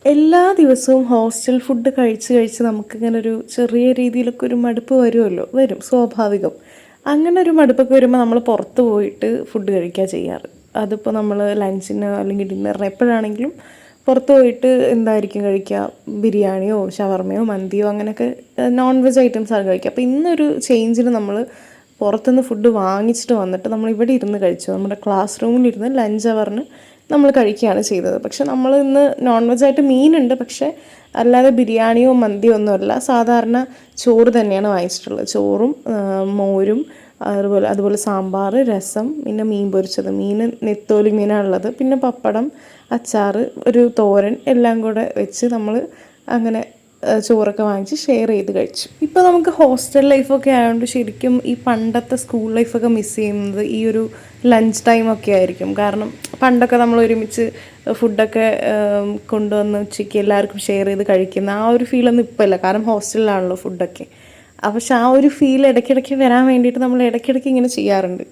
എല്ലാ ദിവസവും hostel food കഴിച്ച് കഴിച്ച് നമുക്കിങ്ങനെ ഒരു ചെറിയ രീതിയിലൊക്കെ ഒരു മടുപ്പ് വരുമല്ലോ, വരും, സ്വാഭാവികം. അങ്ങനെ ഒരു മടുപ്പൊക്കെ വരുമ്പോൾ നമ്മൾ പുറത്ത് പോയിട്ട് ഫുഡ് കഴിക്കുക ചെയ്യാറ്. അതിപ്പോൾ നമ്മൾ ലഞ്ചിന് അല്ലെങ്കിൽ ഡിന്നറിന് എപ്പോഴാണെങ്കിലും പുറത്ത് പോയിട്ട് എന്തായിരിക്കും കഴിക്കുക, ബിരിയാണിയോ ഷവർമയോ മന്തിയോ അങ്ങനെയൊക്കെ നോൺ വെജ് ഐറ്റംസാണ് കഴിക്കുക. അപ്പോൾ ഇന്നൊരു ചേഞ്ചിന് നമ്മൾ പുറത്തുനിന്ന് ഫുഡ് വാങ്ങിച്ചിട്ട് വന്നിട്ട് നമ്മൾ ഇവിടെ ഇരുന്ന് കഴിച്ചു. നമ്മുടെ ക്ലാസ് റൂമിലിരുന്ന് ലഞ്ച് അവറിന് നമ്മൾ കഴിക്കുകയാണ് ചെയ്തത്. പക്ഷെ നമ്മൾ ഇന്ന് നോൺ വെജായിട്ട് മീനുണ്ട്, പക്ഷേ അല്ലാതെ ബിരിയാണിയോ മന്തിയോ ഒന്നുമല്ല, സാധാരണ ചോറ് തന്നെയാണ് വാങ്ങിച്ചിട്ടുള്ളത്. ചോറും മോരും അതുപോലെ സാമ്പാർ, രസം, പിന്നെ മീൻ പൊരിച്ചത്, നെത്തോലി മീനാണുള്ളത്, പിന്നെ പപ്പടം, അച്ചാർ, ഒരു തോരൻ എല്ലാം കൂടെ വെച്ച് നമ്മൾ അങ്ങനെ ചോറൊക്കെ വാങ്ങിച്ച് ഷെയർ ചെയ്ത് കഴിച്ചു. ഇപ്പോൾ നമുക്ക് ഹോസ്റ്റൽ ലൈഫൊക്കെ ആയതുകൊണ്ട് ശരിക്കും ഈ പണ്ടത്തെ സ്കൂൾ ലൈഫൊക്കെ മിസ് ചെയ്യുന്നത് ഈ ഒരു ലഞ്ച് ടൈമൊക്കെ ആയിരിക്കും. കാരണം പണ്ടൊക്കെ നമ്മൾ ഒരുമിച്ച് ഫുഡൊക്കെ കൊണ്ടുവന്ന് ഉച്ചയ്ക്ക് എല്ലാവർക്കും ഷെയർ ചെയ്ത് കഴിക്കുന്ന ആ ഒരു ഫീലൊന്നും ഇപ്പോൾ ഇല്ല. കാരണം ഹോസ്റ്റലിലാണല്ലോ ഫുഡൊക്കെ. പക്ഷെ ആ ഒരു ഫീൽ ഇടയ്ക്കിടയ്ക്ക് വരാൻ വേണ്ടിയിട്ട് നമ്മൾ ഇടയ്ക്കിടയ്ക്ക് ഇങ്ങനെ ചെയ്യാറുണ്ട്.